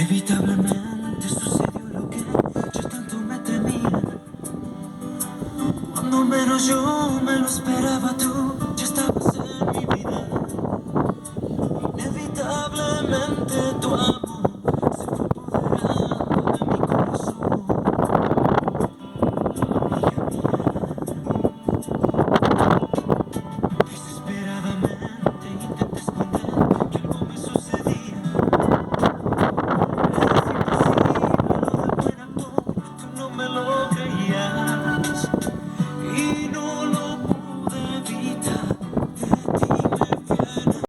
Inevitablemente sucedió lo que yo tanto me temía. Cuando menos yo me lo esperaba, tú ya estabas en mi